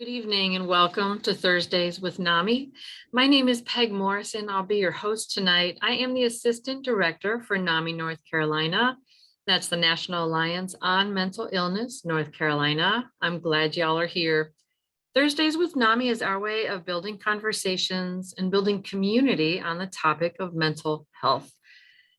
Good evening and welcome to Thursdays with NAMI. My name is Peg Morrison. I'll be your host tonight. I am the Assistant Director for NAMI North Carolina. That's the National Alliance on Mental Illness, North Carolina. I'm glad y'all are here. Thursdays with NAMI is our way of building conversations and building community on the topic of mental health.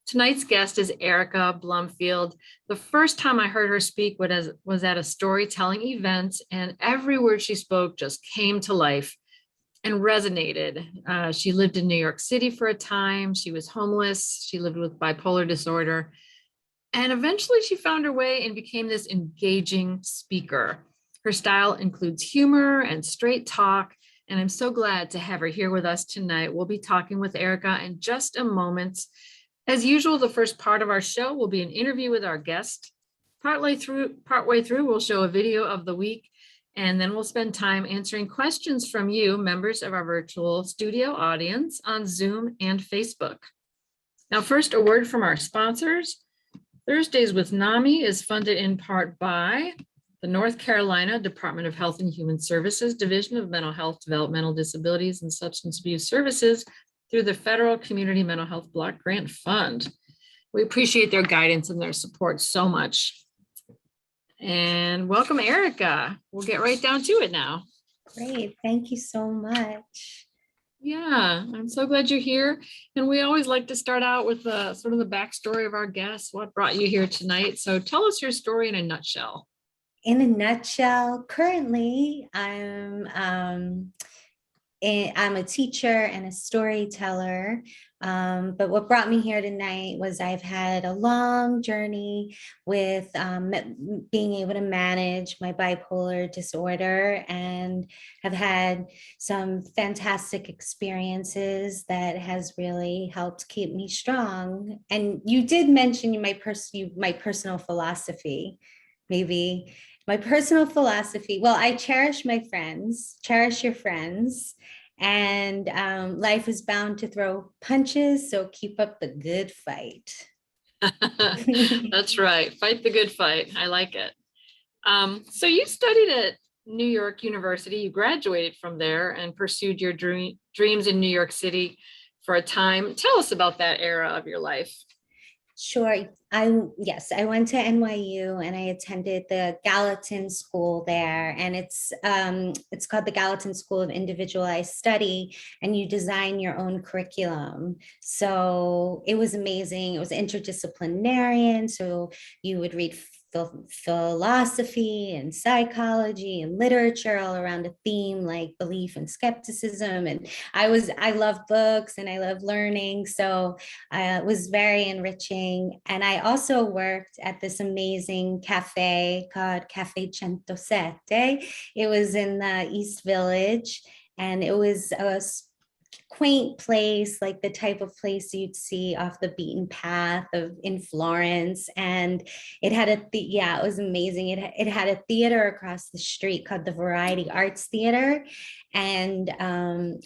Tonight's guest is Erica Blumfield. The first time I heard her speak was at a storytelling event, and every word she spoke just came to life and resonated. She lived in New York City for a time. She was homeless. She lived with bipolar disorder. And eventually she found her way and became this engaging speaker. Her style includes humor and straight talk, and I'm so glad to have her here with us tonight. We'll be talking with Erica in just a moment. As usual, the first part of our show will be an interview with our guest. Partway through, we'll show a video of the week, and then we'll spend time answering questions from you, members of our virtual studio audience on Zoom and Facebook. Now, first, a word from our sponsors. Thursdays with NAMI is funded in part by the North Carolina Department of Health and Human Services, Division of Mental Health, Developmental Disabilities, and Substance Abuse Services, through the Federal Community Mental Health Block Grant Fund. We appreciate their guidance and their support so much. And welcome, Erica. We'll get right down to it now. Great, thank you so much. Yeah, I'm so glad you're here. And we always like to start out with sort of the backstory of our guests, what brought you here tonight. So tell us your story in a nutshell. In a nutshell, currently I'm a teacher and a storyteller, but what brought me here tonight was I've had a long journey with being able to manage my bipolar disorder and have had some fantastic experiences that has really helped keep me strong. And you did mention my personal philosophy, maybe. My personal philosophy, well, I cherish my friends, cherish your friends, and life is bound to throw punches, so keep up the good fight. That's right. Fight the good fight. I like it. So you studied at New York University. You graduated from there and pursued your dreams in New York City for a time. Tell us about that era of your life. Sure. I went to NYU and I attended the Gallatin School there, and it's called the Gallatin School of Individualized Study, and you design your own curriculum. So it was amazing. It was interdisciplinarian. So you would read philosophy and psychology and literature all around a theme like belief and skepticism. And I love books and I love learning. So it was very enriching. And I also worked at this amazing cafe called Cafe 107. It was in the East Village, and it was a quaint place, like the type of place you'd see off the beaten path in Florence. And it had it was amazing. It had a theater across the street called the Variety Arts Theater. And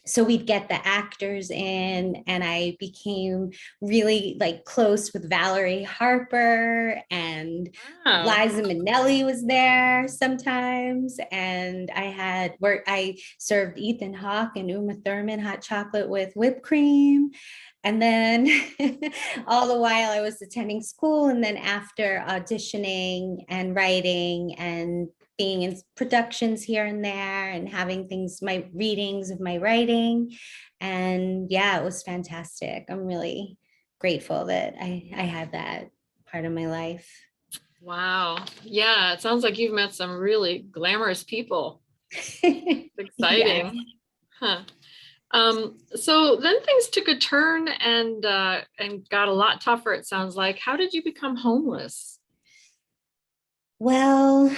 so we'd get the actors in, and I became really like close with Valerie Harper, and Wow. Liza Minnelli was there sometimes. And I served Ethan Hawke and Uma Thurman hot chocolate with whipped cream. And then all the while I was attending school, and then after auditioning and writing and being in productions here and there and having my readings of my writing. And yeah, it was fantastic. I'm really grateful that I had that part of my life. Wow. Yeah, it sounds like you've met some really glamorous people. It's exciting. Yes. Huh. So then things took a turn and got a lot tougher, it sounds like. How did you become homeless? Well,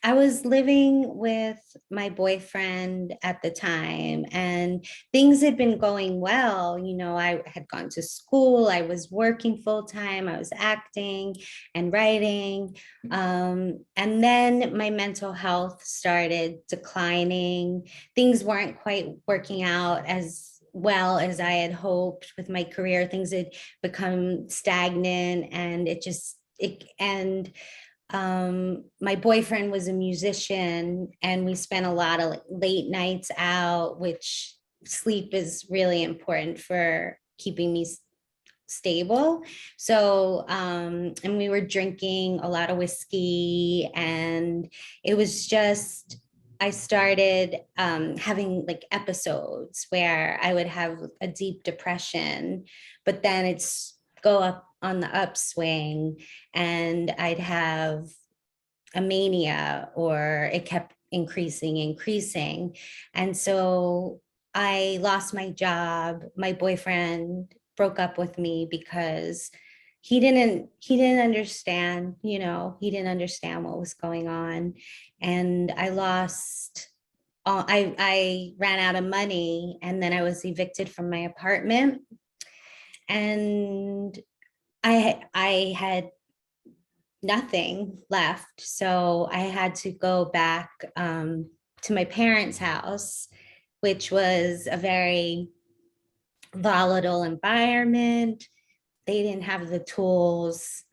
I was living with my boyfriend at the time, and things had been going well. You know, I had gone to school, I was working full time, I was acting and writing. And then my mental health started declining. Things weren't quite working out as well as I had hoped with my career. Things had become stagnant, and My boyfriend was a musician, and we spent a lot of late nights out, which sleep is really important for keeping me stable. So, and we were drinking a lot of whiskey, and it was just, I started having like episodes where I would have a deep depression, but then it's go up on the upswing, and I'd have a mania, or it kept increasing. And so I lost my job. My boyfriend broke up with me because he didn't understand, he didn't understand what was going on. And I lost I ran out of money, and then I was evicted from my apartment, and I had nothing left. So I had to go back to my parents' house, which was a very volatile environment. They didn't have the tools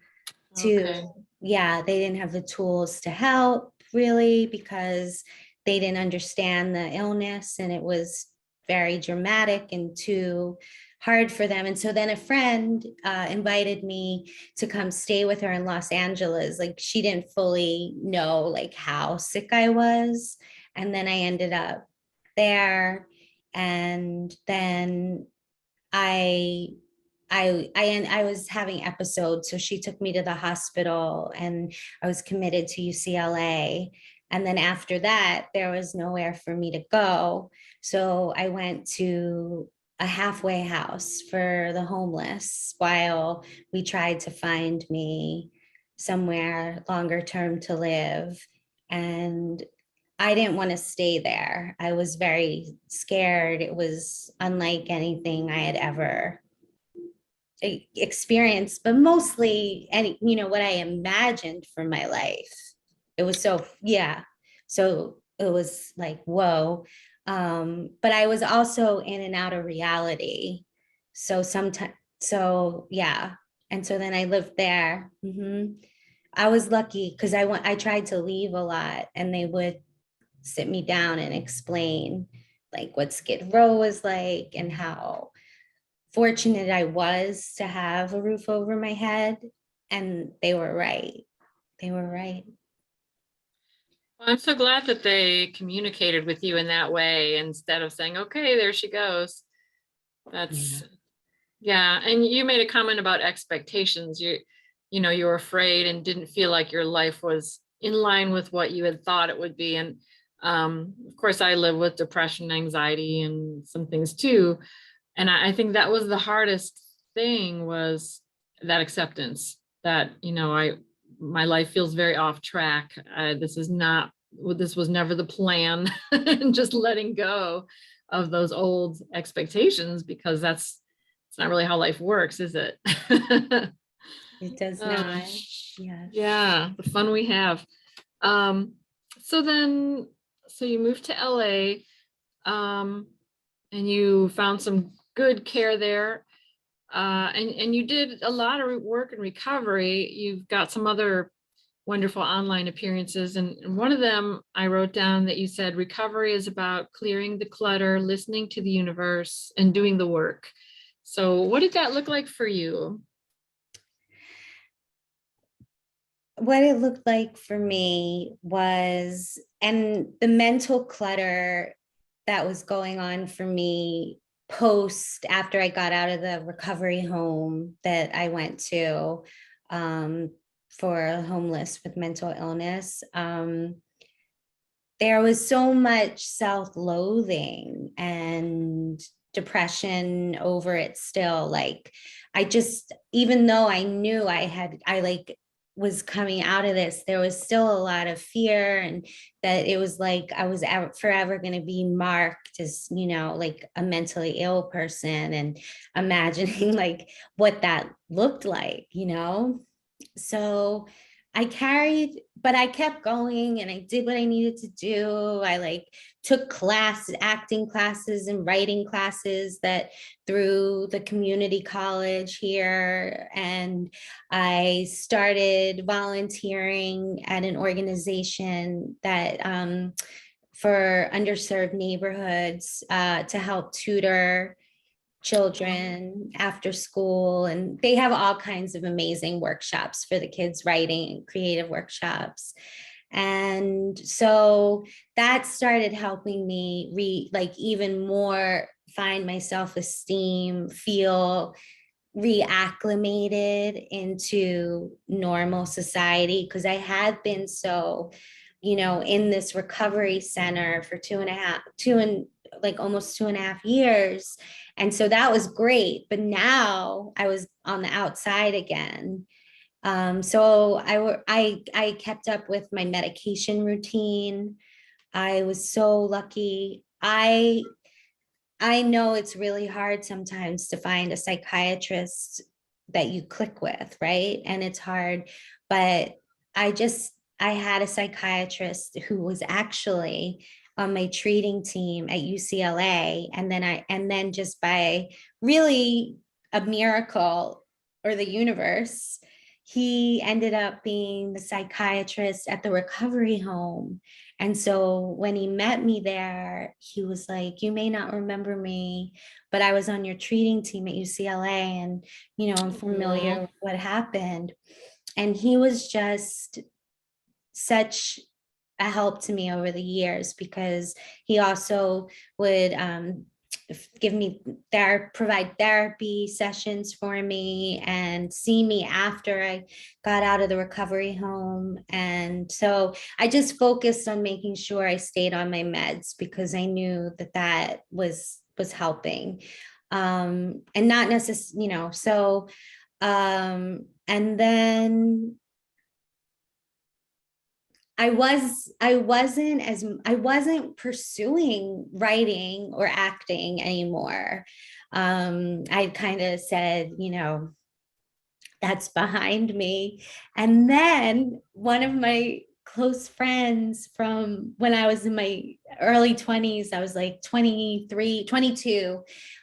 Okay. to, yeah, they didn't have the tools to help really, because they didn't understand the illness, and it was very dramatic and too hard for them. And so then a friend invited me to come stay with her in Los Angeles. Like, she didn't fully know like how sick I was. And then I ended up there. And then I I was having episodes, so she took me to the hospital, and I was committed to UCLA. And then after that, there was nowhere for me to go. So I went to a halfway house for the homeless while we tried to find me somewhere longer term to live. And I didn't want to stay there. I was very scared. It was unlike anything I had ever experienced, but mostly any, what I imagined for my life. It was so, yeah. So it was like, whoa. But I was also in and out of reality. So sometimes, so yeah. And so then I lived there. I was lucky because I tried to leave a lot, and they would sit me down and explain like what Skid Row was like, and how fortunate I was to have a roof over my head. And they were right. They were right. Well, I'm so glad that they communicated with you in that way instead of saying, okay, there she goes. Yeah. That's, yeah. And you made a comment about expectations. You were afraid and didn't feel like your life was in line with what you had thought it would be. And of course, I live with depression, anxiety, and some things too. And I think that was the hardest thing, was that acceptance that, my life feels very off track. This was never the plan. And just letting go of those old expectations, because it's not really how life works, is it? It does Uh, not. Yes. yeah, the fun we have. Um, so then, so you moved to LA, and you found some good care there. And you did a lot of work in recovery. You've got some other wonderful online appearances. And one of them, I wrote down that you said recovery is about clearing the clutter, listening to the universe, and doing the work. So what did that look like for you? What it looked like for me was, and the mental clutter that was going on for me post after I got out of the recovery home that I went to, um, for homeless with mental illness. There was so much self-loathing and depression over it still. Like, I just, even though I knew I like was coming out of this, there was still a lot of fear, and that it was like I was forever going to be marked as, like a mentally ill person, and imagining like what that looked like. So but I kept going and I did what I needed to do. I like took acting classes and writing classes that through the community college here. And I started volunteering at an organization that for underserved neighborhoods to help tutor children after school, and they have all kinds of amazing workshops for the kids, writing creative workshops. And so that started helping me like even more find my self-esteem, feel reacclimated into normal society, because I had been so, in this recovery center for like almost 2.5 years. And so that was great. But now I was on the outside again. So I kept up with my medication routine. I was so lucky. I know it's really hard sometimes to find a psychiatrist that you click with, right? And it's hard, but I had a psychiatrist who was actually on my treating team at UCLA. And then just by really a miracle or the universe, he ended up being the psychiatrist at the recovery home. And so when he met me there, he was like, "You may not remember me, but I was on your treating team at UCLA, and I'm familiar Aw. with what happened." And he was just such a help to me over the years, because he also would provide therapy sessions for me and see me after I got out of the recovery home. And so I just focused on making sure I stayed on my meds, because I knew that was helping. And not necessarily, and then I wasn't pursuing writing or acting anymore. I kind of said, that's behind me. And then one of my close friends from when I was in my early 20s, I was like 23, 22.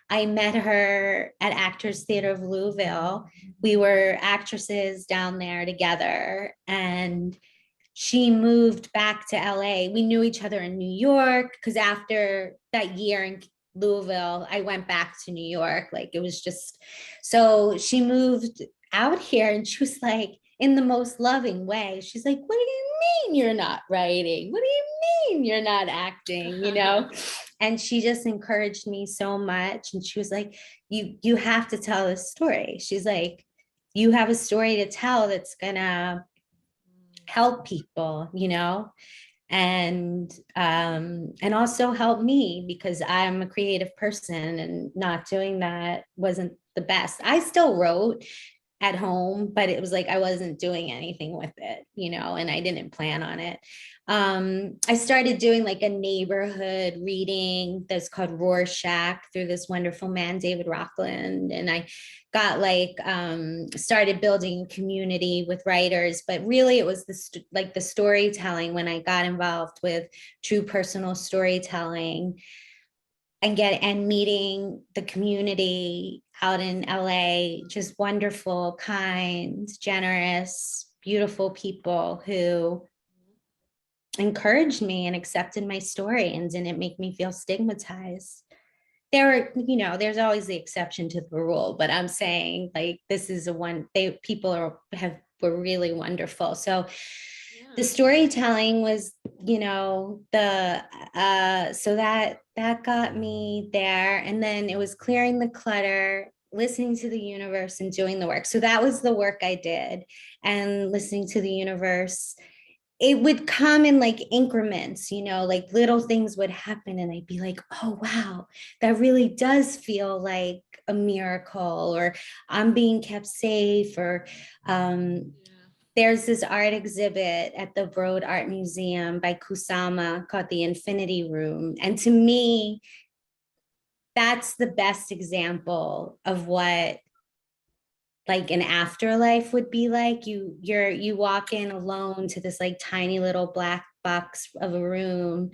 I met her at Actors Theater of Louisville. We were actresses down there together, and she moved back to LA. We knew each other in New York, because after that year in Louisville, I went back to New York. Like it was just, so she moved out here, and she was like, in the most loving way, she's like, "What do you mean you're not writing? What do you mean you're not acting?" And she just encouraged me so much. And she was like, you have to tell this story. She's like, "You have a story to tell that's gonna help people, and also help me, because I'm a creative person, and not doing that wasn't the best." I still wrote at home, but it was like I wasn't doing anything with it, and I didn't plan on it. I started doing like a neighborhood reading that's called Rorschach through this wonderful man, David Rockland. And I got started building a community with writers, but really it was the storytelling when I got involved with true personal storytelling and meeting the community out in LA, just wonderful, kind, generous, beautiful people who encouraged me and accepted my story and didn't make me feel stigmatized. There's always the exception to the rule, but I'm saying like this is were really wonderful. So the storytelling was, so that got me there. And then it was clearing the clutter, listening to the universe, and doing the work. So that was the work I did, and listening to the universe. It would come in like increments, like little things would happen, and I'd be like, "Oh wow, that really does feel like a miracle," or "I'm being kept safe," or there's this art exhibit at the Broad Art Museum by Kusama called the Infinity Room. And to me, that's the best example of what like an afterlife would be like. You walk in alone to this like tiny little black box of a room,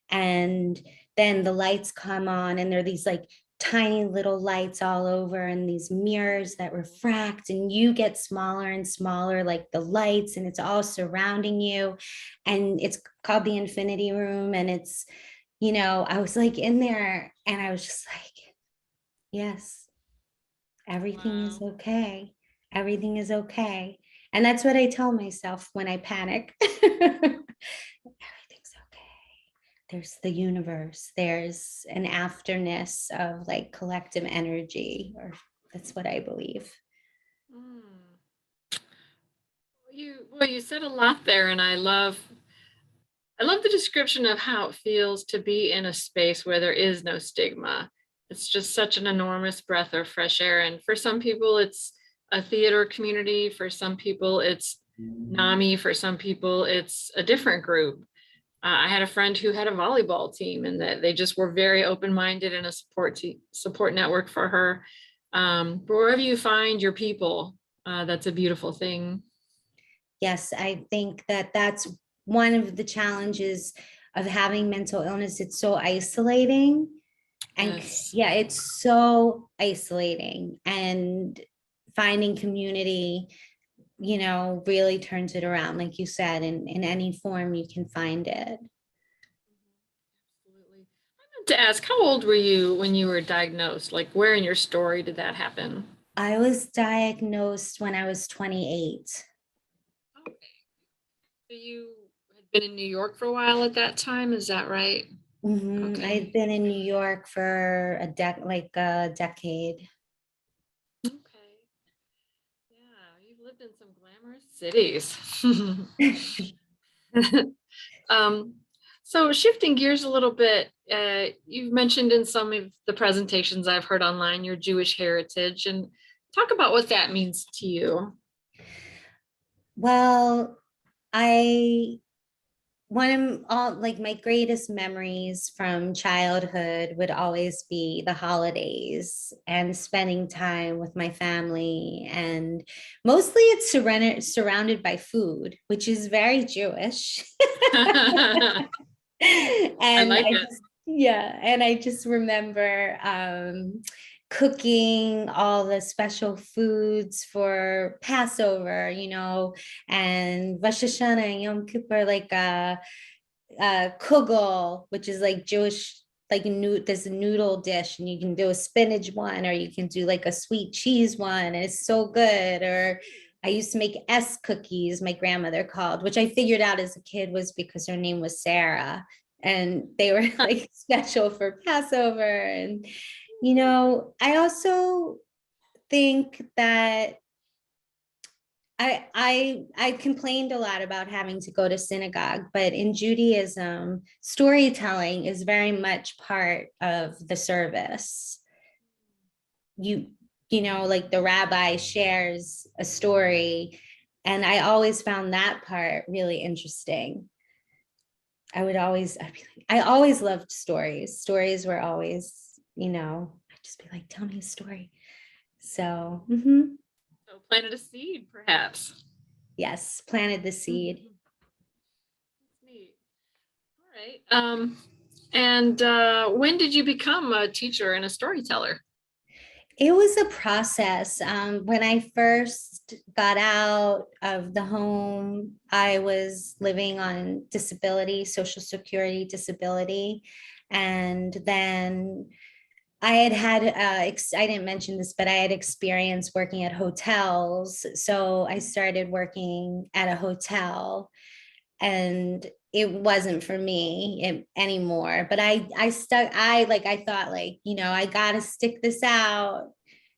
and then the lights come on, and there are these like tiny little lights all over, and these mirrors that refract, and you get smaller and smaller like the lights, and it's all surrounding you. And it's called the infinity room. And it's, I was like in there, and I was just like, yes, everything is Wow. okay. Everything is okay. And that's what I tell myself when I panic. Everything's okay. There's the universe. There's an afterness of like collective energy, or that's what I believe. Mm. You said a lot there, and I love the description of how it feels to be in a space where there is no stigma. It's just such an enormous breath of fresh air. And for some people, it's a theater community. For some people, it's NAMI. For some people, it's a different group. I had a friend who had a volleyball team, and that they just were very open-minded and a support network for her. But wherever you find your people, that's a beautiful thing. Yes, I think that that's one of the challenges of having mental illness. It's so isolating. And Yes. yeah, it's so isolating, and finding community, really turns it around. Like you said, in any form you can find it. Absolutely. I meant to ask, how old were you when you were diagnosed? Like, where in your story did that happen? I was diagnosed when I was 28. Okay. So you had been in New York for a while at that time, is that right? I'd Okay. been in New York for like a decade. Okay. Yeah, you've lived in some glamorous cities. Um, so shifting gears a little bit, you've mentioned in some of the presentations I've heard online your Jewish heritage, and talk about what that means to you. Well, I one of all like my greatest memories from childhood would always be the holidays and spending time with my family, and mostly it's surrounded by food, which is very Jewish. I And like it. I just remember cooking all the special foods for Passover, and Rosh Hashanah and Yom Kippur, like kugel, which is like Jewish, like there's a noodle dish, and you can do a spinach one, or you can do like a sweet cheese one, and it's so good. Or I used to make S cookies, my grandmother called, which I figured out as a kid was because her name was Sarah, and they were like special for Passover. And I also think that I complained a lot about having to go to synagogue, but in Judaism, storytelling is very much part of the service. You like the rabbi shares a story, and I always found that part really interesting. I always loved stories. Stories were always, I'd just be like, tell me a story. So, So planted a seed, perhaps. yes, planted the seed. Mhm. That's neat. All right. And when did you become a teacher and a storyteller? It was a process. When I first got out of the home, I was living on disability, Social Security disability. And then I didn't mention this, but I had experience working at hotels. So I started working at a hotel, and it wasn't for me anymore. But I thought, like, I got to stick this out.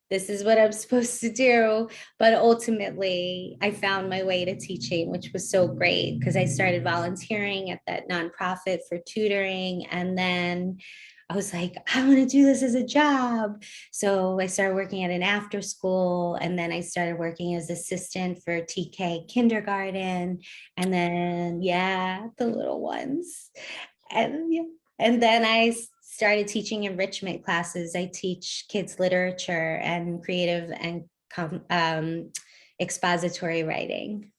This is what I'm supposed to do. But ultimately, I found my way to teaching, which was so great because I started volunteering at that nonprofit for tutoring. And then I was like, I want to do this as a job. So I started working at an after school, and then I started working as assistant for TK kindergarten. And then, yeah, the little ones. And yeah, and then I started teaching enrichment classes. I teach kids literature and creative and expository writing.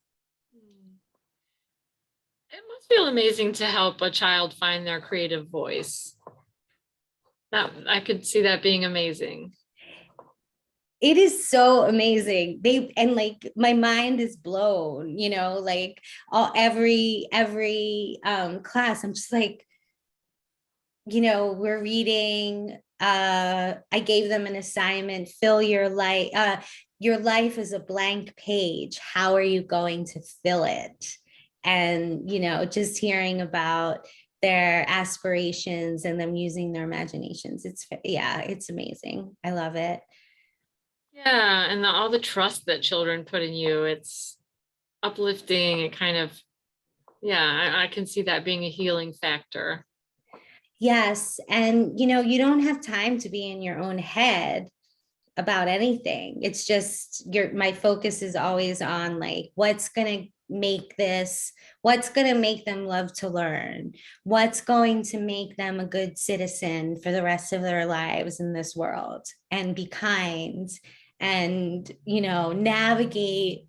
It must feel amazing to help a child find their creative voice. That I could see that being amazing. It is so amazing. And like my mind is blown, like every class, I'm just like, we're reading, I gave them an assignment, fill your life is a blank page. How are you going to fill it? And, just hearing about their aspirations and them using their imaginations. It's amazing. I love it. Yeah, and all the trust that children put in you, it's uplifting. It kind of, yeah, I can see that being a healing factor. Yes. And, you don't have time to be in your own head about anything. It's just my focus is always on like, what's going to make them love to learn? What's going to make them a good citizen for the rest of their lives in this world, and be kind and, navigate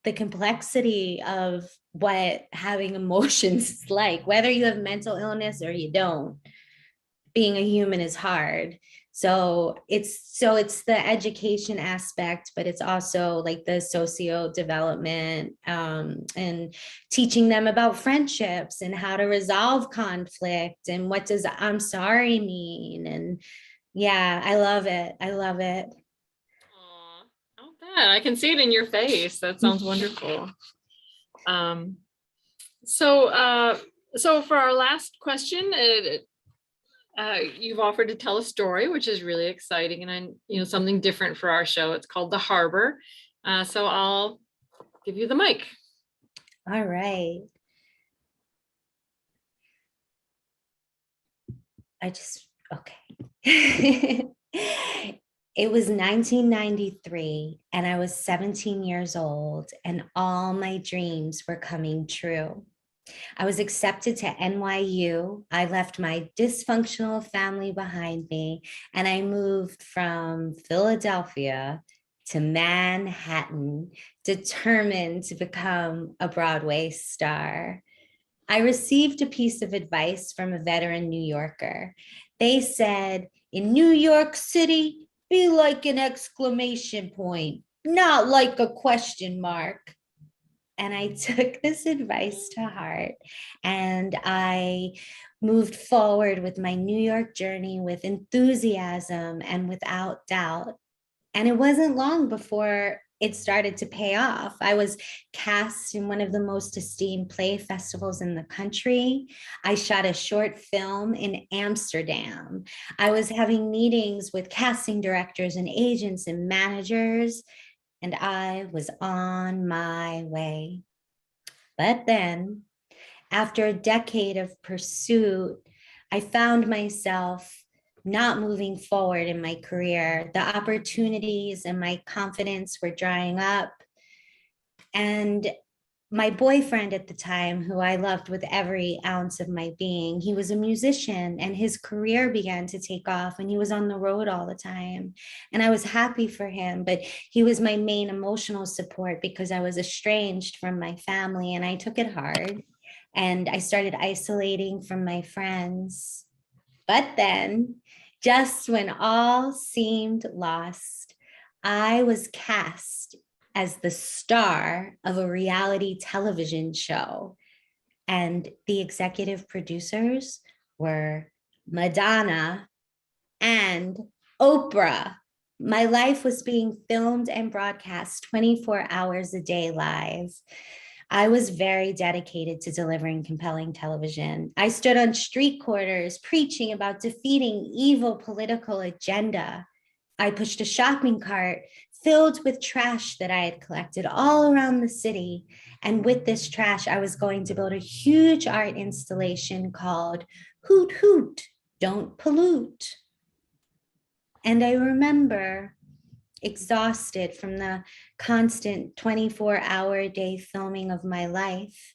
the complexity of what having emotions is like, whether you have mental illness or you don't. Being a human is hard. So it's the education aspect, but it's also like the socio development, and teaching them about friendships and how to resolve conflict and what does I'm sorry mean. And yeah, I love it. I love it. Aw, oh, bad. I can see it in your face. That sounds wonderful. Um, so, so for our last question, you've offered to tell a story, which is really exciting, and something different for our show. It's called The Harbor. So I'll give you the mic. All right. Okay. It was 1993 and I was 17 years old and all my dreams were coming true. I was accepted to NYU. I left my dysfunctional family behind me and I moved from Philadelphia to Manhattan, determined to become a Broadway star. I received a piece of advice from a veteran New Yorker. They said, in New York City, be like an exclamation point, not like a question mark. And I took this advice to heart and I moved forward with my New York journey with enthusiasm and without doubt. And it wasn't long before it started to pay off. I was cast in one of the most esteemed play festivals in the country. I shot a short film in Amsterdam. I was having meetings with casting directors and agents and managers, and I was on my way. But then, after a decade of pursuit, I found myself not moving forward in my career. The opportunities and my confidence were drying up. And my boyfriend at the time, who I loved with every ounce of my being, he was a musician and his career began to take off and he was on the road all the time. And I was happy for him, but he was my main emotional support because I was estranged from my family and I took it hard. And I started isolating from my friends. But then, just when all seemed lost, I was cast as the star of a reality television show. And the executive producers were Madonna and Oprah. My life was being filmed and broadcast 24 hours a day live. I was very dedicated to delivering compelling television. I stood on street corners preaching about defeating evil political agenda. I pushed a shopping cart filled with trash that I had collected all around the city. And with this trash, I was going to build a huge art installation called Hoot Hoot, Don't Pollute. And I remember, exhausted from the constant 24-hour-a-day filming of my life,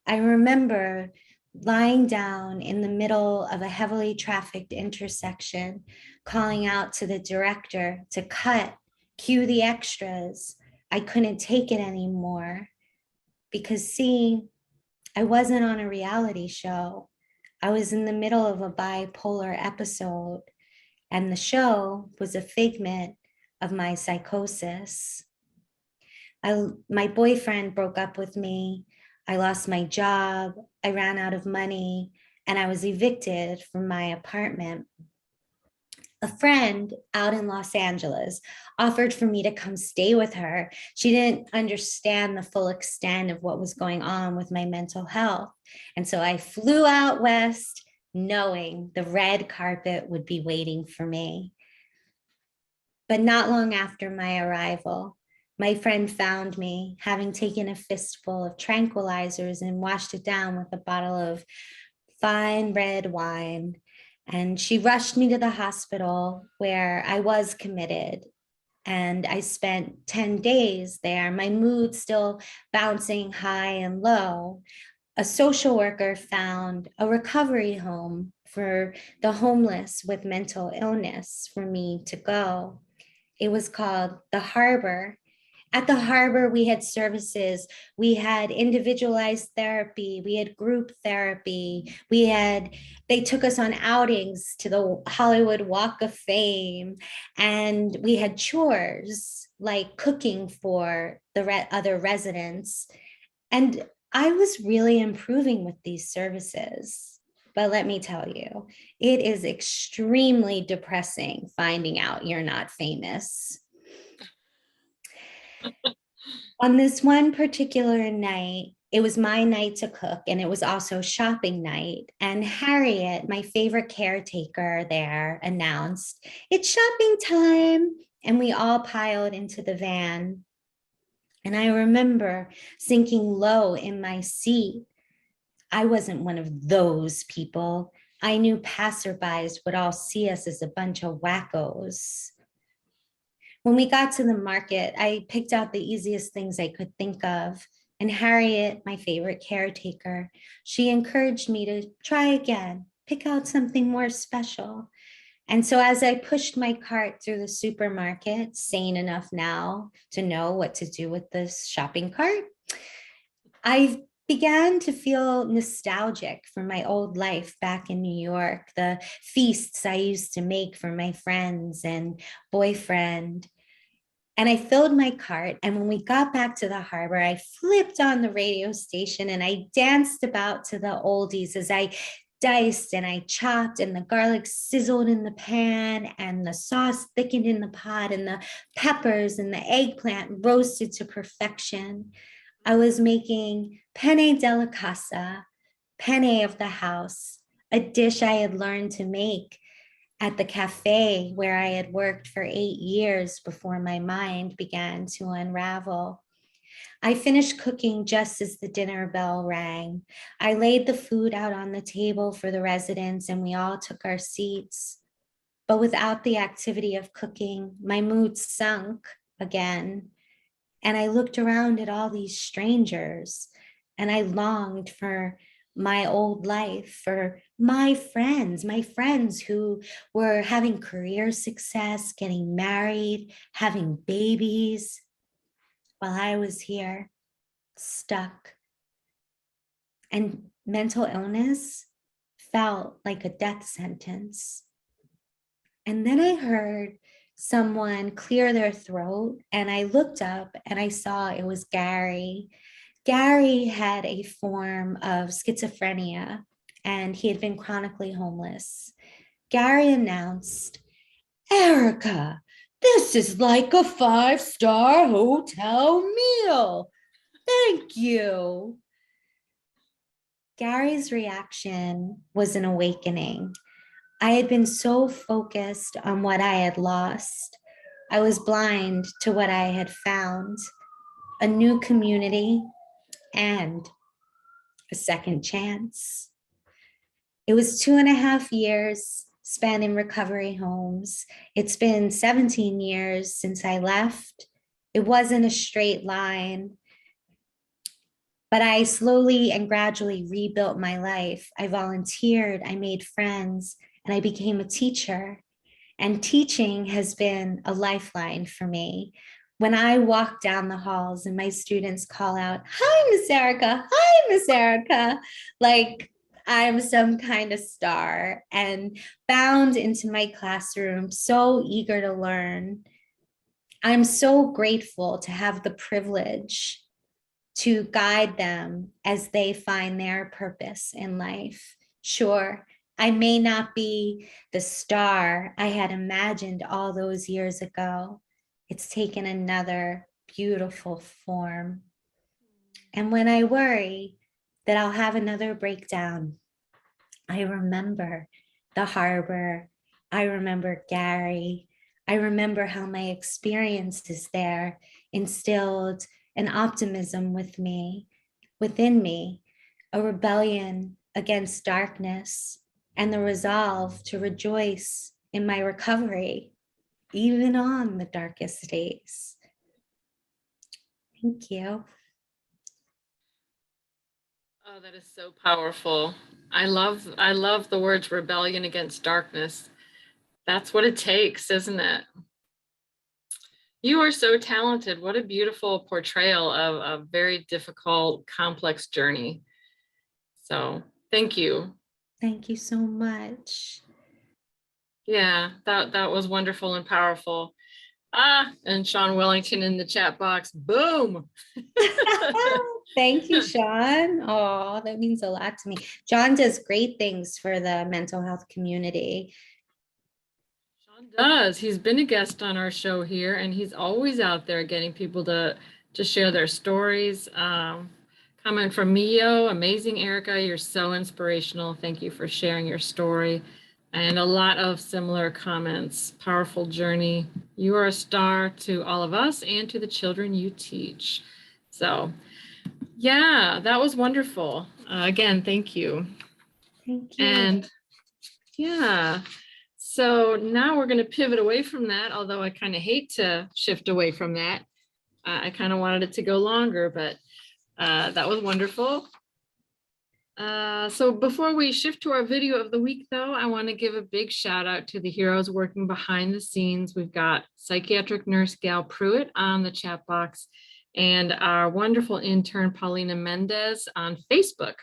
I remember lying down in the middle of a heavily trafficked intersection, calling out to the director to cut Cue the extras. I couldn't take it anymore because, see, I wasn't on a reality show. I was in the middle of a bipolar episode, and the show was a figment of my psychosis. My boyfriend broke up with me. I lost my job. I ran out of money, and I was evicted from my apartment. A friend out in Los Angeles offered for me to come stay with her. She didn't understand the full extent of what was going on with my mental health. And so I flew out west knowing the red carpet would be waiting for me. But not long after my arrival, my friend found me having taken a fistful of tranquilizers and washed it down with a bottle of fine red wine. And she rushed me to the hospital where I was committed. And I spent 10 days there, my mood still bouncing high and low. A social worker found a recovery home for the homeless with mental illness for me to go. It was called the Harbor. At the Harbor, we had services. We had individualized therapy. We had group therapy. They took us on outings to the Hollywood Walk of Fame. And we had chores like cooking for the other residents. And I was really improving with these services. But let me tell you, it is extremely depressing finding out you're not famous. On this one particular night, it was my night to cook, and it was also shopping night. And Harriet, my favorite caretaker there, announced, "It's shopping time." And we all piled into the van. And I remember sinking low in my seat. I wasn't one of those people. I knew passerbys would all see us as a bunch of wackos. When we got to the market, I picked out the easiest things I could think of. And Harriet, my favorite caretaker, she encouraged me to try again, pick out something more special. And so as I pushed my cart through the supermarket, sane enough now to know what to do with this shopping cart, I began to feel nostalgic for my old life back in New York, the feasts I used to make for my friends and boyfriend. And I filled my cart. And when we got back to the harbor, I flipped on the radio station and I danced about to the oldies as I diced and I chopped, and the garlic sizzled in the pan, and the sauce thickened in the pot, and the peppers and the eggplant roasted to perfection. I was making penne della casa, penne of the house, a dish I had learned to make at the cafe where I had worked for 8 years before my mind began to unravel. I finished cooking just as the dinner bell rang. I laid the food out on the table for the residents, and we all took our seats. But without the activity of cooking, my mood sunk again. And I looked around at all these strangers, and I longed for my old life, for my friends who were having career success, getting married, having babies, while I was here stuck. And mental illness felt like a death sentence. And then I heard someone clear their throat, and I looked up and I saw it was Gary. Gary had a form of schizophrenia, and he had been chronically homeless. Gary announced, "Erica, this is like a five-star hotel meal. Thank you." Gary's reaction was an awakening. I had been so focused on what I had lost. I was blind to what I had found: a new community and a second chance. It was 2.5 years spent in recovery homes. It's been 17 years since I left. It wasn't a straight line, but I slowly and gradually rebuilt my life. I volunteered, I made friends, and I became a teacher. And teaching has been a lifeline for me. When I walk down the halls and my students call out, "Hi, Miss Erica. Hi, Miss Erica," like I'm some kind of star and bound into my classroom, so eager to learn. I'm so grateful to have the privilege to guide them as they find their purpose in life. Sure, I may not be the star I had imagined all those years ago. It's taken another beautiful form. And when I worry that I'll have another breakdown, I remember the harbor. I remember Gary. I remember how my experiences there instilled an optimism within me, a rebellion against darkness, and the resolve to rejoice in my recovery, even on the darkest days. Thank you. Oh, that is so powerful. I love the words rebellion against darkness. That's what it takes, isn't it? You are so talented. What a beautiful portrayal of a very difficult, complex journey. So thank you. Thank you so much. Yeah, that was wonderful and powerful. Ah, and Sean Wellington in the chat box. Boom. Thank you, Sean. Oh, that means a lot to me. John does great things for the mental health community. Sean does. He's been a guest on our show here, and he's always out there getting people to share their stories. Comment from Mio, amazing Erica, you're so inspirational. Thank you for sharing your story. And a lot of similar comments. Powerful journey. You are a star to all of us and to the children you teach. So, yeah, that was wonderful. Again, thank you. Thank you. And yeah, so now we're going to pivot away from that, although I kind of hate to shift away from that. I kind of wanted it to go longer, but that was wonderful. So before we shift to our video of the week, though, I want to give a big shout out to the heroes working behind the scenes. We've got psychiatric nurse Gal Pruitt on the chat box and our wonderful intern Paulina Mendez on Facebook.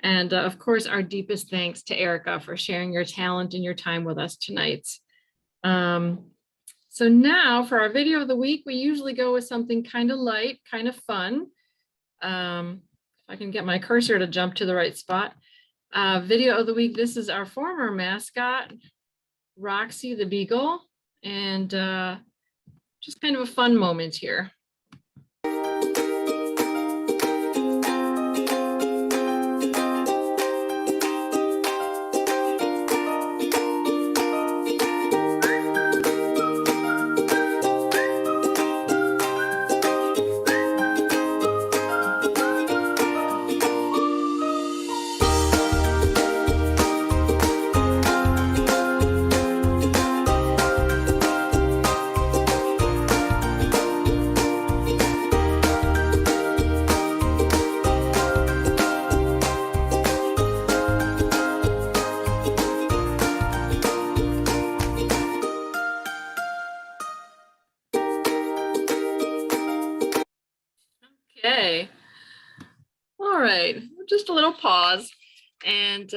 And of course, our deepest thanks to Erica for sharing your talent and your time with us tonight. So now for our video of the week, we usually go with something kind of light, kind of fun. If I can get my cursor to jump to the right spot. Video of the week, this is our former mascot, Roxy the Beagle, and just kind of a fun moment here. Okay. All right, just a little pause. And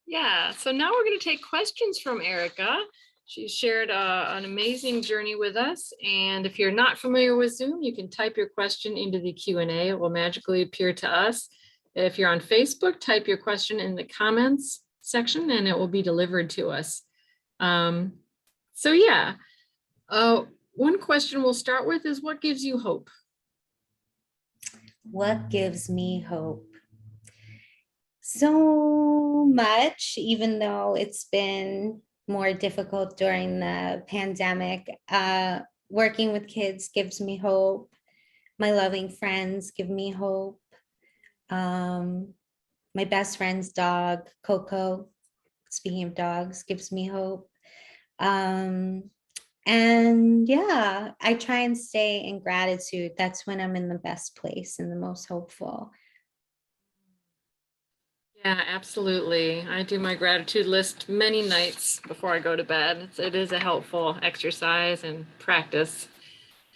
yeah, so now we're going to take questions from Erica. She shared an amazing journey with us. And if you're not familiar with Zoom, you can type your question into the Q&A. It will magically appear to us. If you're on Facebook, type your question in the comments section and it will be delivered to us. So yeah, one question we'll start with is, what gives you hope? What gives me hope? So much, even though it's been more difficult during the pandemic. Working with kids gives me hope. My loving friends give me hope. My best friend's dog, Coco, speaking of dogs, gives me hope. And yeah, I try and stay in gratitude. That's when I'm in the best place and the most hopeful. Yeah, absolutely. I do my gratitude list many nights before I go to bed. It is a helpful exercise and practice.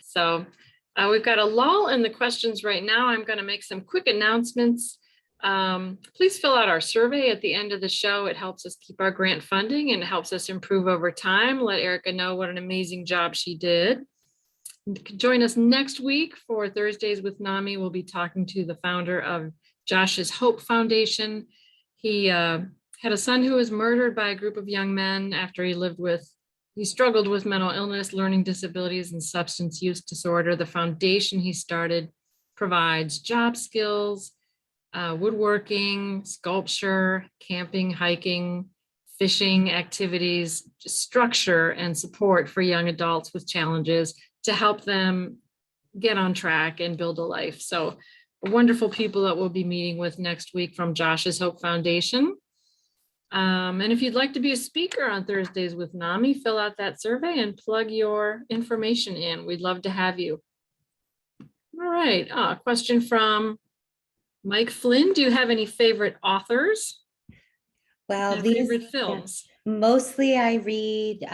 So we've got a lull in the questions right now. I'm going to make some quick announcements. Please fill out our survey at the end of the show. It helps us keep our grant funding and it helps us improve over time. Let Erica know what an amazing job she did. Join us next week for Thursdays with NAMI. We'll be talking to the founder of Josh's Hope Foundation. He had a son who was murdered by a group of young men after he struggled with mental illness, learning disabilities, and substance use disorder. The foundation he started provides job skills, woodworking, sculpture, camping, hiking, fishing activities, structure and support for young adults with challenges to help them get on track and build a life. So wonderful people that we'll be meeting with next week from Josh's Hope Foundation. And if you'd like to be a speaker on Thursdays with NAMI, fill out that survey and plug your information in. We'd love to have you. All right, question from Mike Flynn. Do you have any favorite authors Well, and these, favorite yeah, films? mostly I read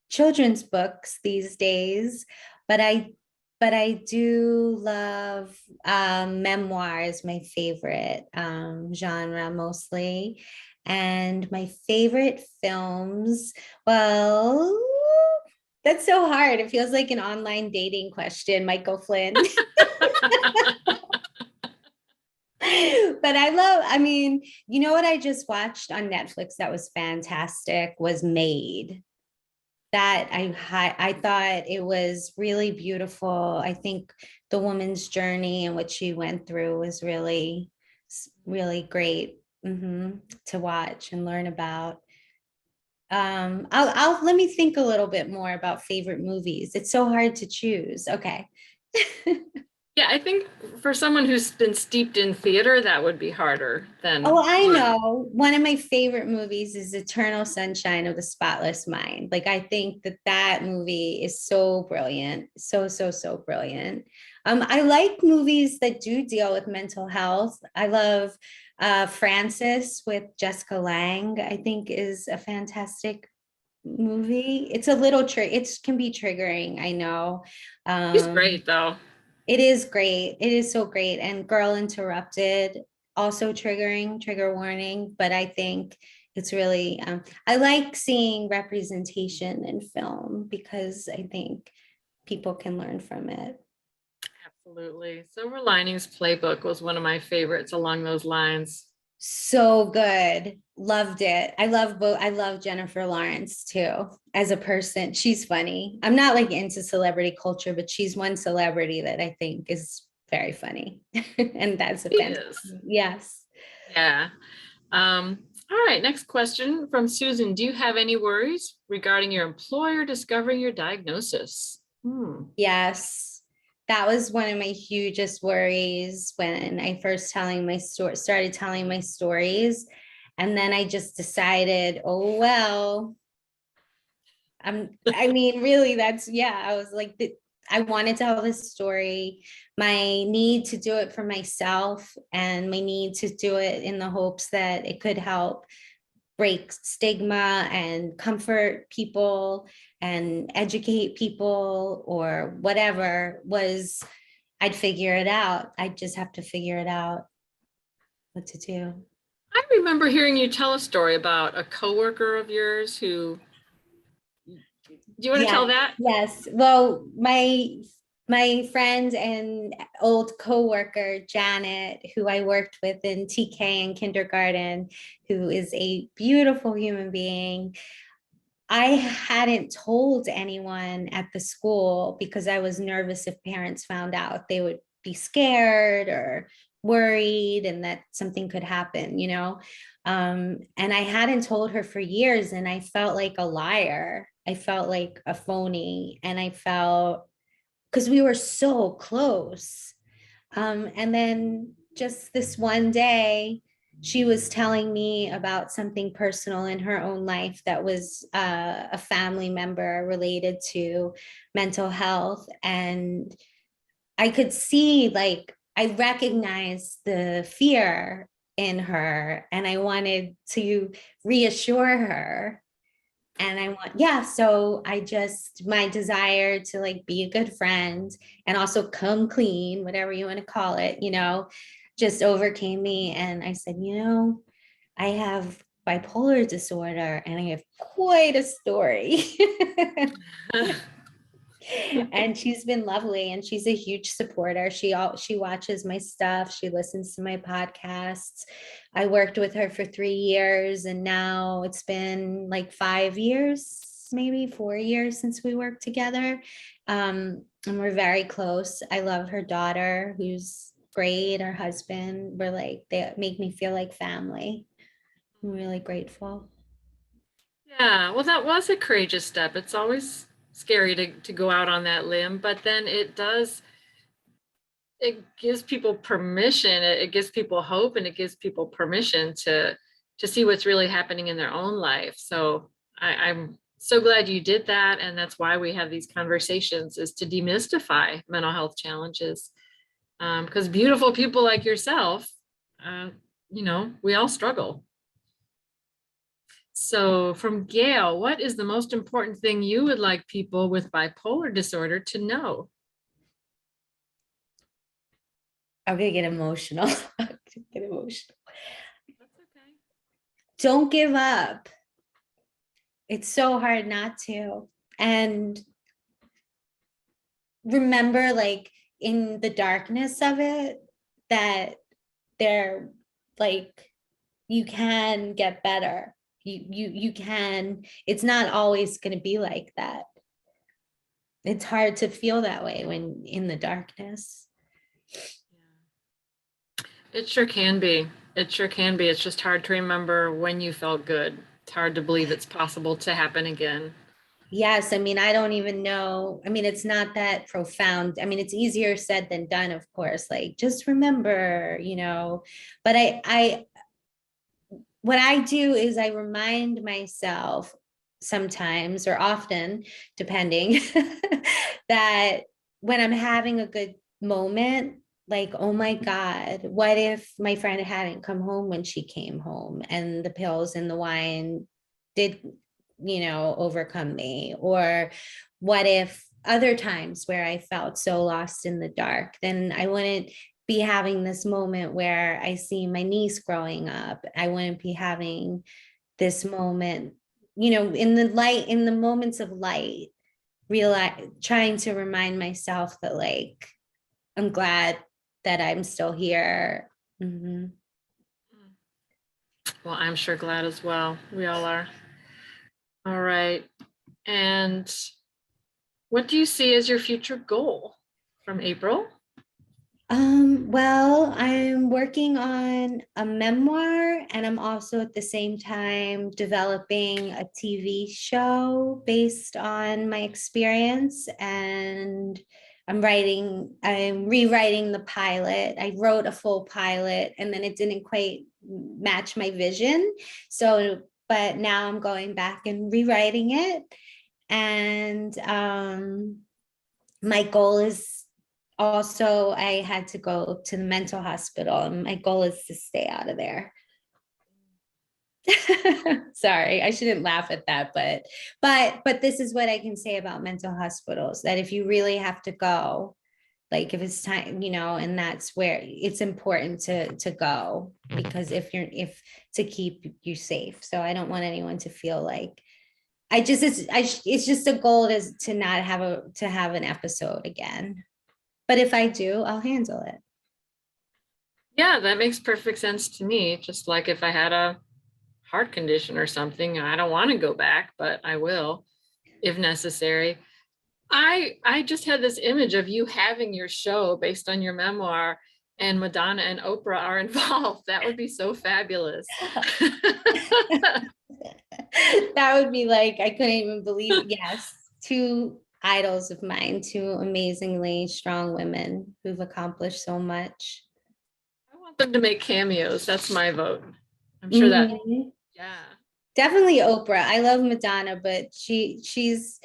children's books these days, but I do love memoirs, my favorite genre mostly. And my favorite films, well, that's so hard. It feels like an online dating question, Michael Flynn. But I mean, you know what I just watched on Netflix that was fantastic was Made. That I thought it was really beautiful. I think the woman's journey and what she went through was really great to watch and learn about. I'll let me think a little bit more about favorite movies. It's so hard to choose. Okay. Yeah, I think for someone who's been steeped in theater, that would be harder than. Oh, I know. One of my favorite movies is Eternal Sunshine of the Spotless Mind. Like, I think that that movie is so brilliant. So brilliant. I like movies that do deal with mental health. I love Frances with Jessica Lange, I think is a fantastic movie. It's a little it can be triggering, I know. He's Um, great though. it is great. It is so great. And Girl Interrupted, also trigger warning, but I think it's really, I like seeing representation in film because I think people can learn from it. Absolutely. Silver Linings Playbook was one of my favorites along those lines. So good. Loved it. I love Jennifer Lawrence too as a person. She's funny. I'm not like into celebrity culture, but she's one celebrity that I think is very funny. And that's a He fantastic. is. Yes. Yeah. All right, next question from Susan. Do you have any worries regarding your employer discovering your diagnosis? Yes. That was one of my hugest worries when I first started telling my stories. And then I just decided, oh, well, I mean, really, yeah, I was like, I want to tell this story. My need to do it for myself and my need to do it in the hopes that it could help break stigma and comfort people and educate people or whatever was, I'd figure it out. I'd just have to figure it out what to do. I remember hearing you tell a story about a coworker of yours who, do you want to Yeah, tell that? yes. Well, my friend and old coworker Janet, who I worked with in TK and kindergarten, who is a beautiful human being. I hadn't told anyone at the school because I was nervous if parents found out, they would be scared or worried and that something could happen, you know? And I hadn't told her for years and I felt like a liar. I felt like a phony and I felt because we were so close. And then just this one day, she was telling me about something personal in her own life that was a family member related to mental health. And I could see, like, I recognized the fear in her, and I wanted to reassure her. And so my desire to like be a good friend and also come clean, whatever you want to call it, just overcame me. And I said, I have bipolar disorder and I have quite a story. And she's been lovely, and she's a huge supporter. She watches my stuff, she listens to my podcasts. I worked with her for 3 years, and now it's been like 5 years, maybe 4 years since we worked together. And we're very close. I love her daughter, who's great, her husband. They make me feel like family. I'm really grateful. Yeah, well, that was a courageous step. It's always scary to go out on that limb, but then it gives people permission, it gives people hope, and it gives people permission to see what's really happening in their own life. So I'm so glad you did that. And that's why we have these conversations, is to demystify mental health challenges. Because beautiful people like yourself, we all struggle. So from Gail, what is the most important thing you would like people with bipolar disorder to know? I'm gonna get emotional. I'm gonna get emotional. That's okay. Don't give up. It's so hard not to. And remember, like, in the darkness of it, that there, like, you can get better. You can, it's not always going to be like that. It's hard to feel that way when in the darkness. It sure can be. It sure can be. It's just hard to remember when you felt good. It's hard to believe it's possible to happen again. Yes, I mean, I don't even know. I mean, it's not that profound. I mean, it's easier said than done, of course. Like, just remember, but what I do is I remind myself sometimes, or often, depending, that when I'm having a good moment, like, oh my God, what if my friend hadn't come home when she came home and the pills and the wine did, overcome me? Or what if other times where I felt so lost in the dark, then I wouldn't be having this moment where I see my niece growing up. I wouldn't be having this moment, in the moments of light, trying to remind myself that, like, I'm glad that I'm still here. Mm-hmm. Well, I'm sure glad as well. We all are. All right. And what do you see as your future goal from April? Well, I'm working on a memoir, and I'm also at the same time developing a TV show based on my experience. And I'm rewriting the pilot. I wrote a full pilot and then it didn't quite match my vision. So, but now I'm going back and rewriting it. And my goal is also, I had to go to the mental hospital, and my goal is to stay out of there. Sorry, I shouldn't laugh at that, but this is what I can say about mental hospitals, that if you really have to go, like if it's time, and that's where it's important to go, because if to keep you safe. So I don't want anyone to feel like it's just a goal is to not have an episode again. But if I do, I'll handle it. Yeah, that makes perfect sense to me. Just like if I had a heart condition or something, I don't want to go back, but I will if necessary. I just had this image of you having your show based on your memoir, and Madonna and Oprah are involved. That would be so fabulous. That would be like, I couldn't even believe it. Yes, two idols of mine, two amazingly strong women who've accomplished so much. I want them to make cameos. That's my vote. I'm sure that, Mhm. yeah. Definitely Oprah. I love Madonna, but she's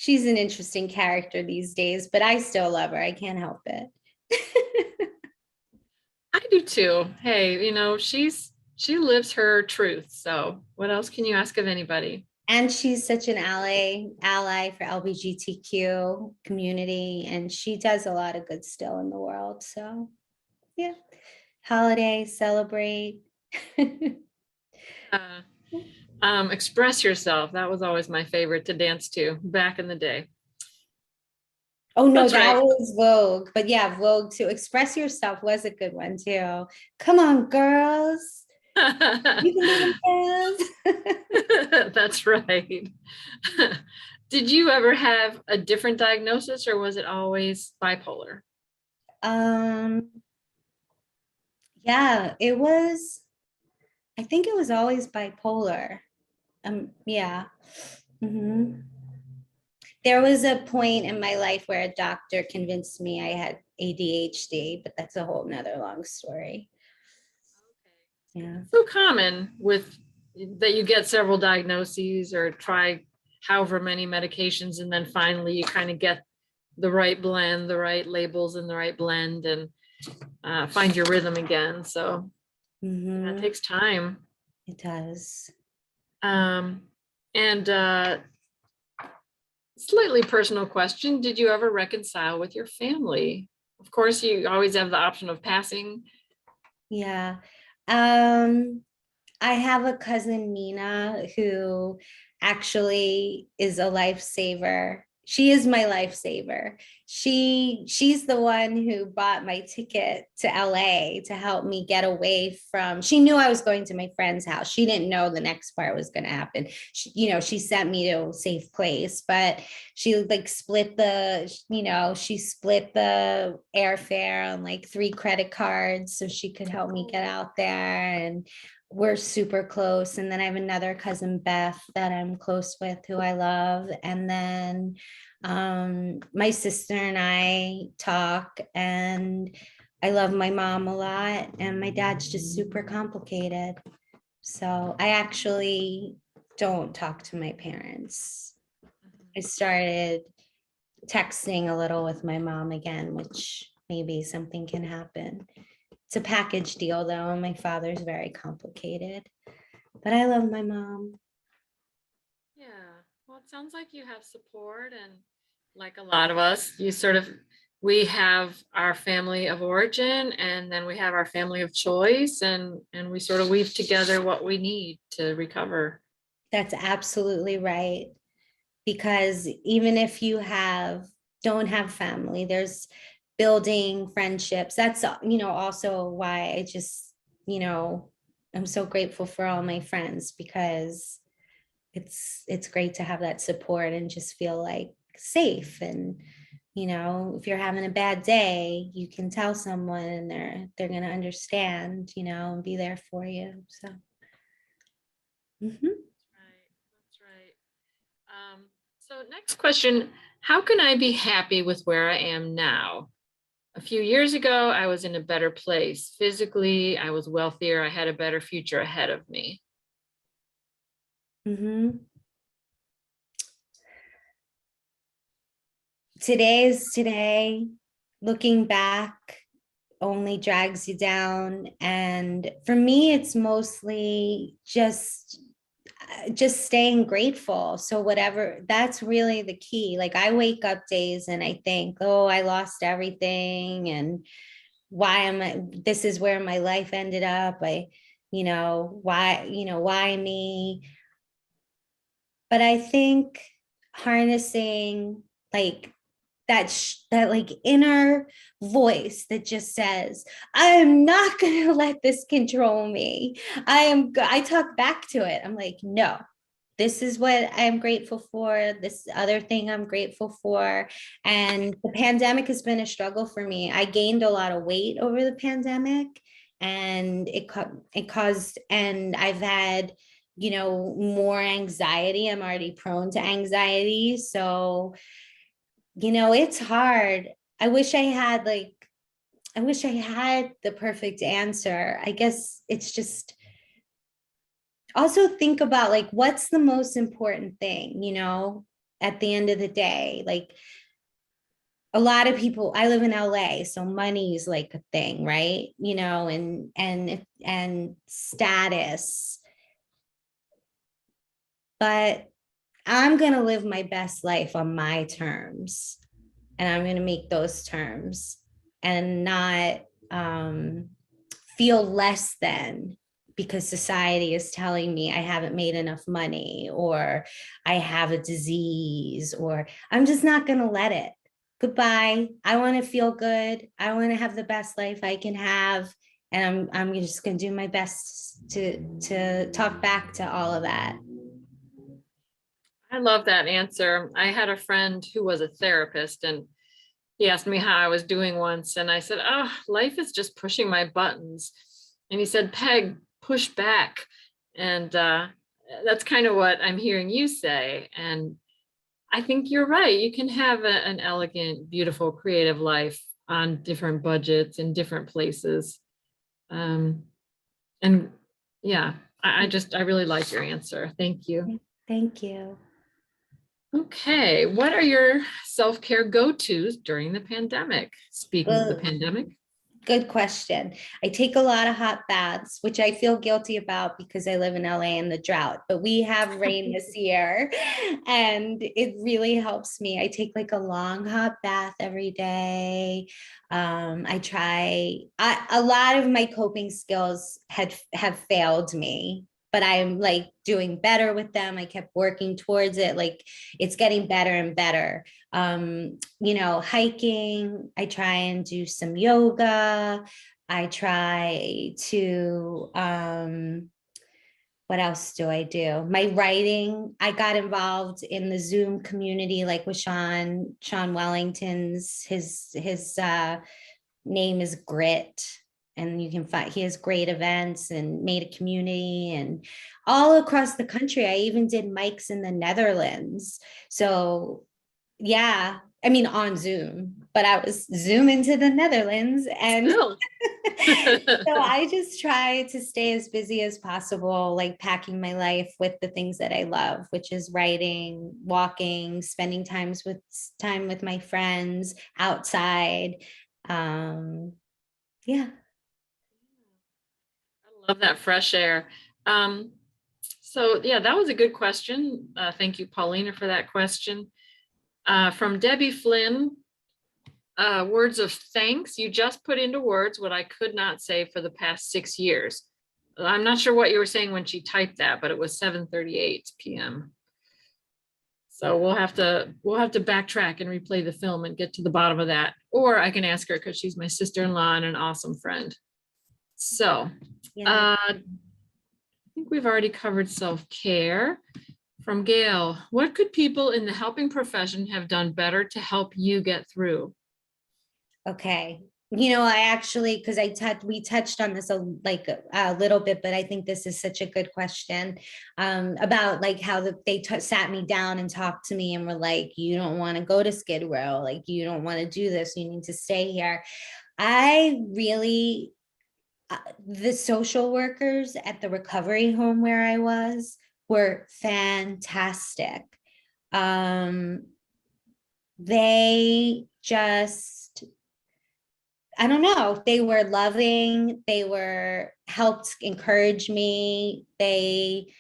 an interesting character these days, but I still love her. I can't help it. I do too. Hey, she lives her truth. So what else can you ask of anybody? And she's such an ally for LGBTQ community, and she does a lot of good still in the world. So yeah, holiday, celebrate. Yeah. Express yourself. That was always my favorite to dance to back in the day. Oh no, That's that right. was Vogue. But yeah, Vogue to express yourself was a good one too. Come on, girls. You can do this. That's right. Did you ever have a different diagnosis or was it always bipolar? um, yeah, it was, I think it was always bipolar. Yeah. Mhm. There was a point in my life where a doctor convinced me I had ADHD, but that's a whole nother long story. Yeah. So common with that you get several diagnoses or try however many medications and then finally you kind of get the right blend, the right labels and the right blend and find your rhythm again. So that Hmm. takes time. It does. Um, and Slightly personal question. Did you ever reconcile with your family? Of course, you always have the option of passing. Yeah. Um, I have a cousin, Nina, who actually is a lifesaver. She is my lifesaver. She's the one who bought my ticket to LA to help me get away from. She knew I was going to my friend's house. She didn't know the next part was going to happen. She sent me to a safe place, but she like she split the airfare on like 3 credit cards so she could help me get out there, and we're super close. And then I have another cousin, Beth, that I'm close with, who I love. And then my sister and I talk, and I love my mom a lot. And my dad's just super complicated. So I actually don't talk to my parents. I started texting a little with my mom again, which maybe something can happen. It's a package deal though. My father's very complicated, but I love my mom. Yeah. Well, it sounds like you have support and like a lot of us, we have our family of origin and then we have our family of choice and we sort of weave together what we need to recover. That's absolutely right. Because even if you don't have family, there's building friendships. That's, also why you know, I'm so grateful for all my friends, because it's great to have that support and just feel like safe. And if you're having a bad day, you can tell someone and they're going to understand, and be there for you. So mhm. Right. That's right. So next question, how can I be happy with where I am now? A few years ago, I was in a better place. Physically, I was wealthier. I had a better future ahead of me. Mhm. Today is today. Looking back only drags you down, and for me it's mostly just staying grateful. So whatever, that's really the key. Like I wake up days and I think, oh, I lost everything, and why am I, this is where my life ended up. Why me? But I think harnessing like that like inner voice that just says, I am not going to let this control me. I talk back to it. I'm like, no, this is what I'm grateful for, this other thing I'm grateful for. And the pandemic has been a struggle for me. I gained a lot of weight over the pandemic, and it caused, and I've had, more anxiety. I'm already prone to anxiety. So, it's hard. I wish I had the perfect answer. I guess it's just also think about like what's the most important thing, at the end of the day. Like a lot of people, I live in LA, so money is like a thing, right? You know, and status. But I'm going to live my best life on my terms, and I'm going to make those terms and not feel less than because society is telling me I haven't made enough money or I have a disease, or I'm just not going to let it. Goodbye. I want to feel good. I want to have the best life I can have. And I'm just going to do my best to talk back to all of that. I love that answer. I had a friend who was a therapist, and he asked me how I was doing once. And I said, oh, life is just pushing my buttons. And he said, Peg, push back. And that's kind of what I'm hearing you say. And I think you're right. You can have an elegant, beautiful, creative life on different budgets in different places. Um, and yeah, I really like your answer. Thank you. Thank you. Okay, what are your self-care go-tos during the pandemic? Speaking of the Well, pandemic. good question. I take a lot of hot baths, which I feel guilty about because I live in LA in the drought, but we have rain this year and it really helps me. I take like a long hot bath every day. A lot of my coping skills have failed me, but I'm like doing better with them. I kept working towards it. Like it's getting better and better. You know, hiking, I try and do some yoga. I try to, what else do I do? My writing, I got involved in the Zoom community, like with Sean Wellington's, his name is Grit. And you can find, he has great events and made a community and all across the country. I even did mics in the Netherlands. So yeah, I mean on Zoom, but I was zooming to the Netherlands, and Still. so I just try to stay as busy as possible, like packing my life with the things that I love, which is writing, walking, spending time with my friends outside. Um, yeah. I love that fresh air. Um, so yeah, that was a good question. Thank you, Paulina, for that question. From Debbie Flynn, words of thanks. You just put into words what I could not say for the past 6 years. I'm not sure what you were saying when she typed that, but it was 7:38 p.m. So we'll have to backtrack and replay the film and get to the bottom of that. Or I can ask her because she's my sister-in-law and an awesome friend. So Yeah. I think we've already covered self-care. From Gail, what could people in the helping profession have done better to help you get through? Okay. You know, I actually, because we touched on this a little bit, but I think this is such a good question about like how they sat me down and talked to me and were like, you don't want to go to Skid Row, like you don't want to do this, you need to stay here. I really, the social workers at the recovery home where I was were fantastic. Um, they just, I don't know, they were loving, they were helped encourage me, they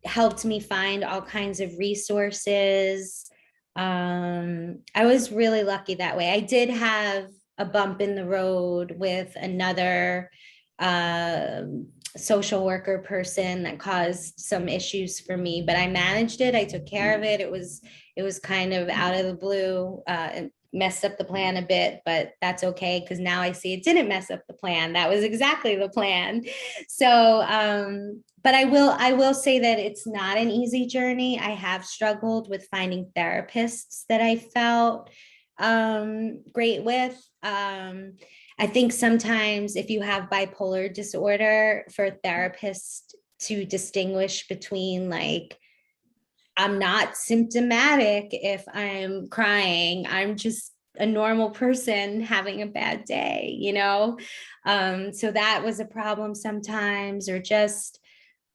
helped me find all kinds of resources. I was really lucky that way. I did have a bump in the road with another social worker person that caused some issues for me, but I managed it. I took care of it. It was kind of out of the blue. It messed up the plan a bit, but that's okay because now I see it didn't mess up the plan. That was exactly the plan. So, but I will say that it's not an easy journey. I have struggled with finding therapists that I felt great with. I think sometimes if you have bipolar disorder, for therapists to distinguish between like, I'm not symptomatic if I'm crying, I'm just a normal person having a bad day, you know? So that was a problem sometimes, or just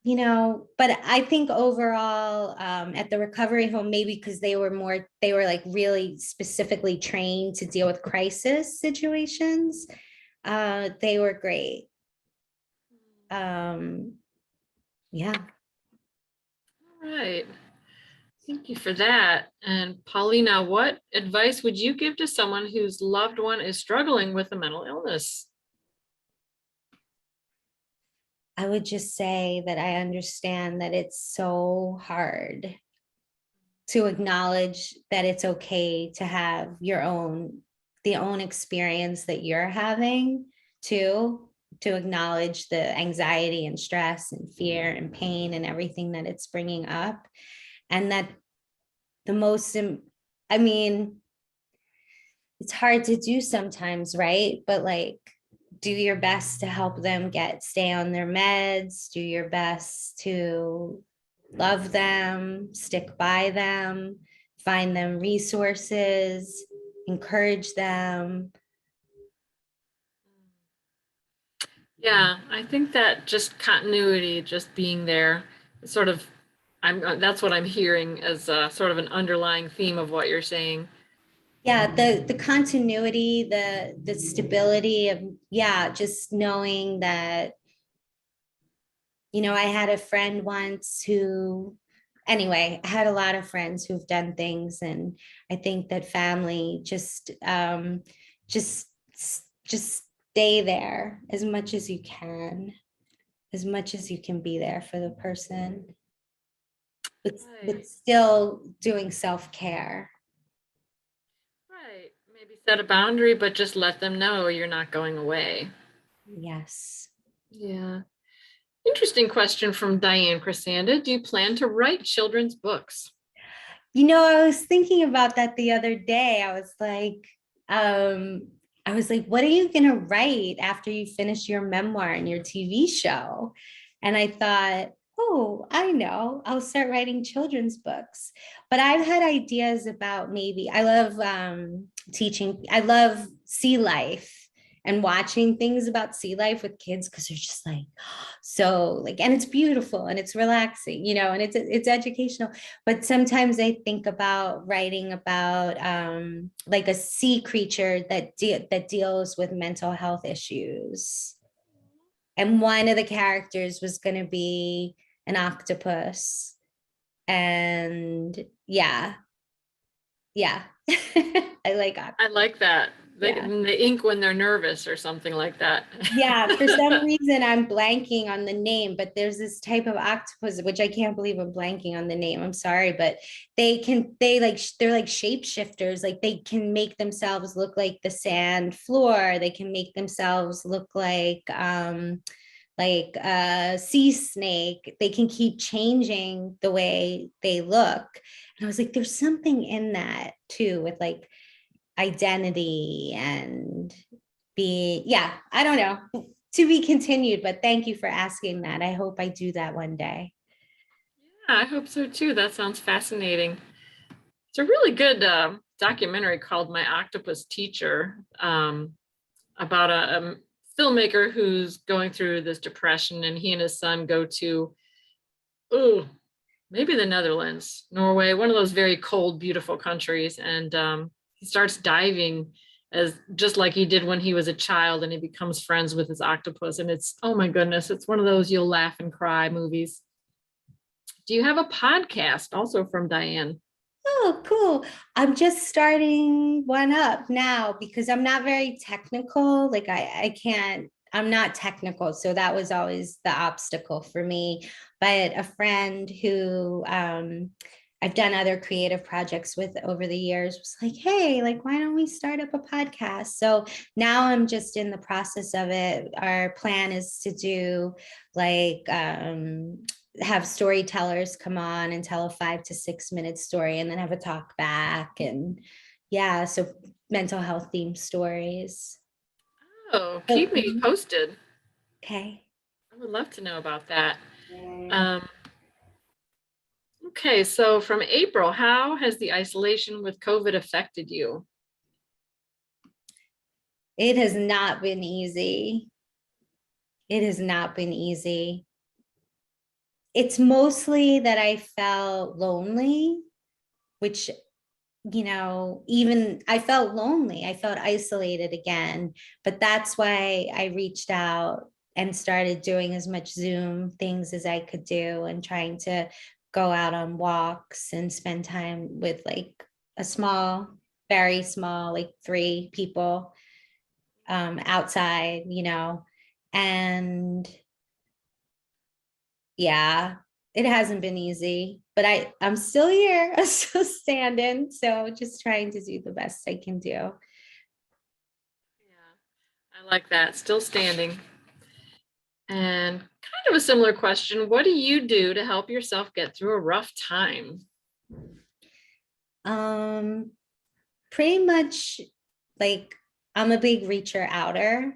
but I think overall, at the recovery home, maybe because they were like really specifically trained to deal with crisis situations. They were great. Um, yeah. All right. Thank you for that. And Paulina, what advice would you give to someone whose loved one is struggling with a mental illness? I would just say that I understand that it's so hard to acknowledge that it's okay to have the own experience that you're having too, to acknowledge the anxiety and stress and fear and pain and everything that it's bringing up. And that the most, I mean, it's hard to do sometimes, right? But like, do your best to help them stay on their meds, do your best to love them, stick by them, find them resources, encourage them. Yeah, I think that just continuity, just being there, sort of, that's what I'm hearing as sort of an underlying theme of what you're saying. Yeah, the continuity, the stability of, yeah, just knowing that, I had a friend once who, anyway, I had a lot of friends who've done things, and I think that family just just stay there as much as you can, as much as you can be there for the person, but Right, still doing self-care. right. Maybe set a boundary, but just let them know you're not going away. Yes. Yeah. Interesting question from Diane Chrysanda. Do you plan to write children's books? I was thinking about that the other day. Um, I was like, what are you going to write after you finish your memoir and your TV show? And I thought, oh, I know, I'll start writing children's books. But I've had ideas about, maybe, I love teaching, I love sea life and watching things about sea life with kids, because they're just like, so like, and it's beautiful and it's relaxing, and it's educational. But sometimes I think about writing about, like a sea creature that deals with mental health issues. And one of the characters was going to be an octopus. And yeah, yeah. I like I octopus. like that. Yeah. They ink when they're nervous or something like that. Yeah, for some reason I'm blanking on the name, but there's this type of octopus, which I can't believe I'm blanking on the name. I'm sorry, but they're like shapeshifters. Like they can make themselves look like the sand floor. They can make themselves look like a sea snake. They can keep changing the way they look. And I was like, there's something in that too, with like identity and be, yeah, I don't know, to be continued, but thank you for asking that. I hope I do that one day. Yeah, I hope so too. That sounds fascinating. It's a really good documentary called My Octopus Teacher, about a filmmaker who's going through this depression, and he and his son go to, oh, maybe the Netherlands, Norway, one of those very cold, beautiful countries. And he starts diving as just like he did when he was a child, and he becomes friends with his octopus. And it's, oh my goodness, it's one of those you'll laugh and cry movies. Do you have a podcast also from Diane? Oh, cool. I'm just starting one up now because I'm not very technical. Like I can't, I'm not technical. So that was always the obstacle for me. But a friend who I've done other creative projects with over the years was like, hey, like, why don't we start up a podcast? So now I'm just in the process of it. Our plan is to do like have storytellers come on and tell a 5 to 6 minute story and then have a talk back. And yeah, so mental health themed stories. Oh, So, keep me posted. okay. I would love to know about that. Um, okay, so from April, how has the isolation with COVID affected you? It has not been easy. It has not been easy. it's mostly that I felt lonely, which, even I felt lonely. I felt isolated again. But that's why I reached out and started doing as much Zoom things as I could do and trying to go out on walks and spend time with like a small, very small, like 3 people outside, and yeah, it hasn't been easy, but I'm still here. I'm still standing. So just trying to do the best I can do. Yeah, I like that. Still standing. And kind of a similar question. What do you do to help yourself get through a rough time? Um, Pretty much like I'm a big reacher outer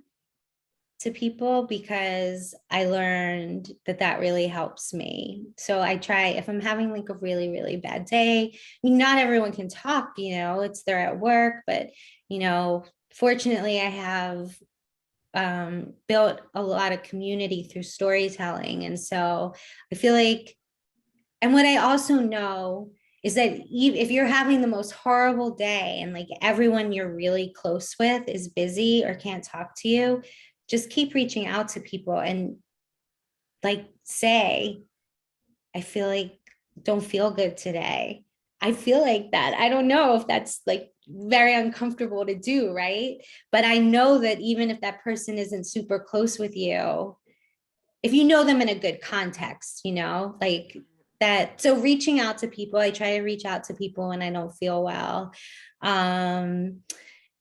to people because I learned that that really helps me. So I try, if I'm having like a really, really bad day, I mean, not everyone can talk, it's they're at work, but, fortunately I have built a lot of community through storytelling. And so I feel like, and what I also know is that if you're having the most horrible day and like everyone you're really close with is busy or can't talk to you, just keep reaching out to people and like say, I feel like don't feel good today. I feel like that. I don't know if that's like very uncomfortable to do, right? But I know that even if that person isn't super close with you, if you know them in a good context, like that. So reaching out to people, I try to reach out to people when I don't feel well. Um,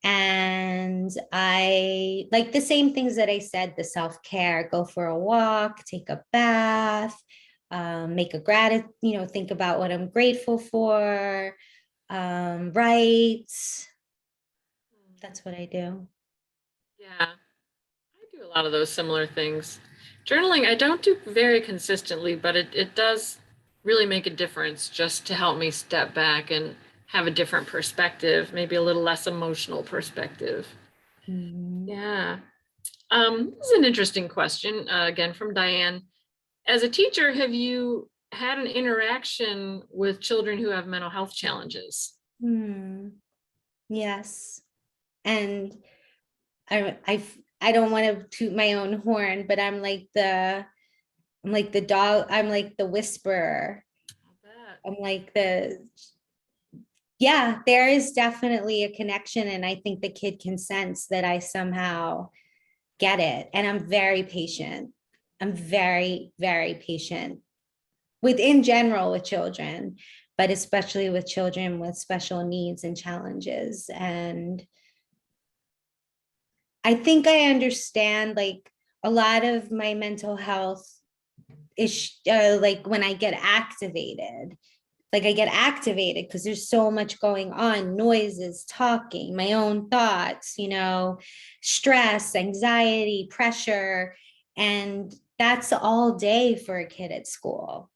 and I like the same things that I said, the self-care, go for a walk, take a bath, make a gratitude, think about what I'm grateful for, write. That's what I do. Yeah, I do a lot of those similar things. Journaling, I don't do very consistently, but it does really make a difference just to help me step back and have a different perspective, maybe a little less emotional perspective. Mhm. Yeah. This is an interesting question, again from Diane. As a teacher, have you had an interaction with children who have mental health challenges? Hmm. Yes. And I don't want to toot my own horn, but I'm like the dog, I'm like the whisperer. I bet. I'm like yeah, there is definitely a connection. And I think the kid can sense that I somehow get it. And I'm very patient. I'm very, very patient in general with children, but especially with children with special needs and challenges. And I think I understand like a lot of my mental health is like when I get activated. Like I get activated because there's so much going on, noises, talking, my own thoughts, stress, anxiety, pressure. And that's all day for a kid at school.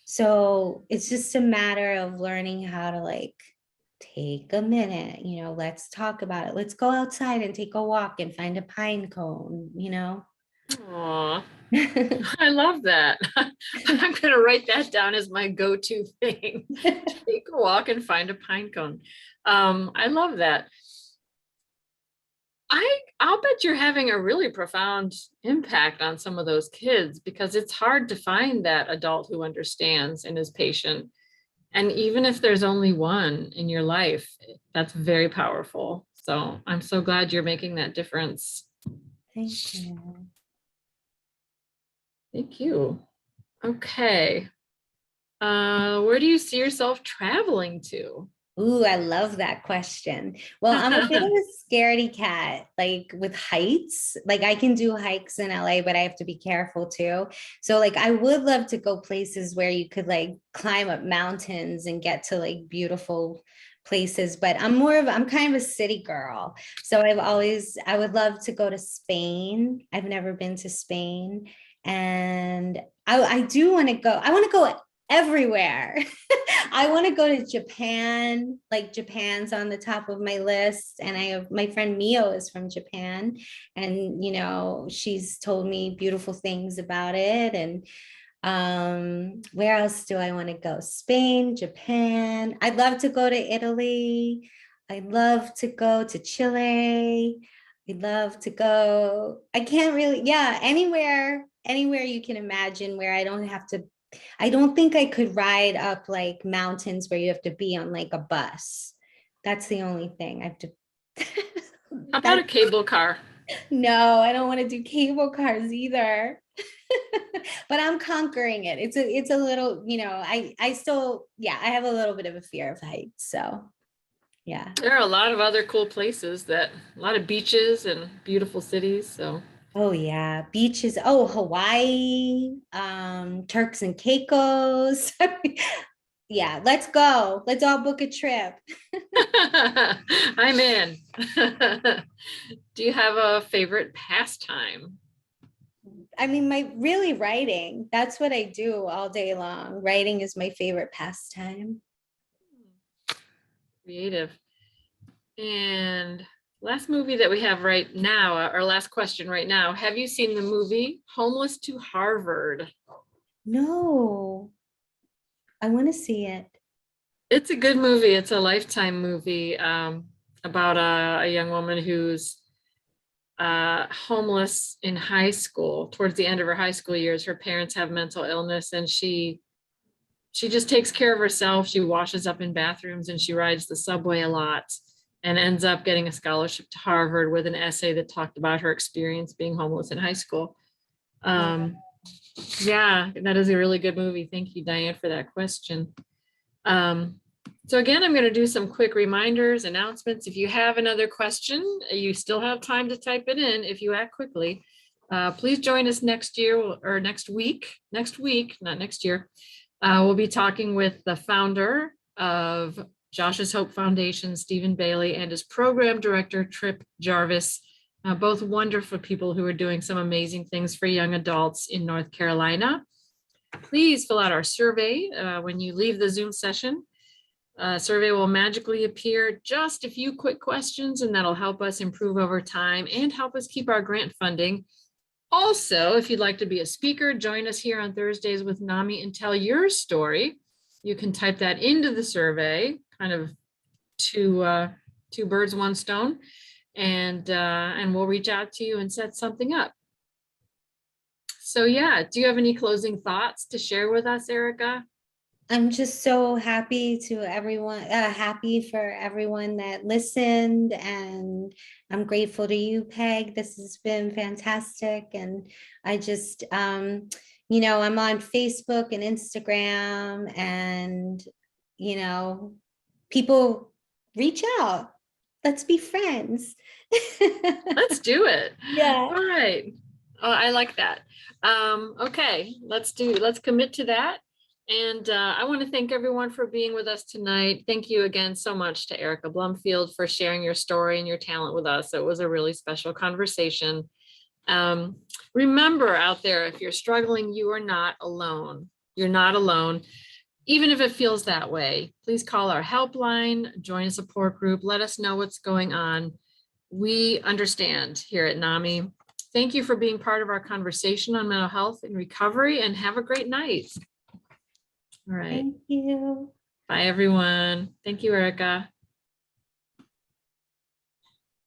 So it's just a matter of learning how to like take a minute, let's talk about it. Let's go outside and take a walk and find a pine cone. Aw, I love that. I'm going to write that down as my go-to thing. Take a walk and find a pine cone. I love that. I'll bet you're having a really profound impact on some of those kids because it's hard to find that adult who understands and is patient. And even if there's only one in your life, that's very powerful. So I'm so glad you're making that difference. Thank you. Thank you. Okay. Where do you see yourself traveling to? Ooh, I love that question. Well, I'm a bit of a scaredy cat, like with heights. Like I can do hikes in LA, but I have to be careful too. So like I would love to go places where you could like climb up mountains and get to like beautiful places, but I'm kind of a city girl. So I would love to go to Spain. I've never been to Spain. And I do want to go. I want to go everywhere. I want to go to Japan. Like Japan's on the top of my list. And I have my friend Mio is from Japan. And, she's told me beautiful things about it. And Where else do I want to go? Spain, Japan. I'd love to go to Italy. I'd love to go to Chile. I'd love to go. I can't really, yeah, anywhere you can imagine where I don't have to. I don't think I could ride up like mountains where you have to be on like a bus. That's the only thing I have to. How about a That cable car? no, I don't want to do cable cars either. But I'm conquering it. It's a little, I still, yeah, I have a little bit of a fear of heights. So yeah. There are a lot of other cool places a lot of beaches and beautiful cities. So Oh yeah. Beaches. Oh, Hawaii, Turks and Caicos. Yeah, let's go. Let's all book a trip. I'm in. Do you have a favorite pastime? I mean, my really writing. That's what I do all day long. Writing is my favorite pastime. Creative. And last movie that we have right now, our last question right now. Have you seen the movie Homeless to Harvard? No, I want to see it. It's a good movie. It's a Lifetime movie about a young woman who's homeless in high school. Towards the end of her high school years, her parents have mental illness, and she just takes care of herself. She washes up in bathrooms and she rides the subway a lot, and ends up getting a scholarship to Harvard with an essay that talked about her experience being homeless in high school. Wow. Um, yeah, that is a really good movie. Thank you, Diane, for that question. Um, so again, I'm going to do some quick reminders, announcements. If you have another question, you still have time to type it in if you act quickly. Please join us next year or next week, not next year. We'll be talking with the founder of Josh's Hope Foundation, Stephen Bailey, and his program director, Trip Jarvis, both wonderful people who are doing some amazing things for young adults in North Carolina. Please fill out our survey when you leave the Zoom session. Survey will magically appear, just a few quick questions, and that'll help us improve over time and help us keep our grant funding. Also, if you'd like to be a speaker, join us here on Thursdays with NAMI and tell your story. You can type that into the survey, kind of two birds, one stone, and we'll reach out to you and set something up. So yeah, do you have any closing thoughts to share with us, Erica? I'm just so happy to everyone, happy for everyone that listened. And I'm grateful to you, Peg. This has been fantastic. And I just, I'm on Facebook and Instagram, and, people reach out. Let's be friends. Let's do it. Yeah. All right. Oh, I like that. Okay, let's commit to that. And I want to thank everyone for being with us tonight. Thank you again so much to Erica Blumfield for sharing your story and your talent with us. It was a really special conversation. Remember out there, if you're struggling, you are not alone. You're not alone. Even if it feels that way, please call our helpline, join a support group, let us know what's going on. We understand here at NAMI. Thank you for being part of our conversation on mental health and recovery, and have a great night. All right. Thank you. Bye, everyone. Thank you, Erica.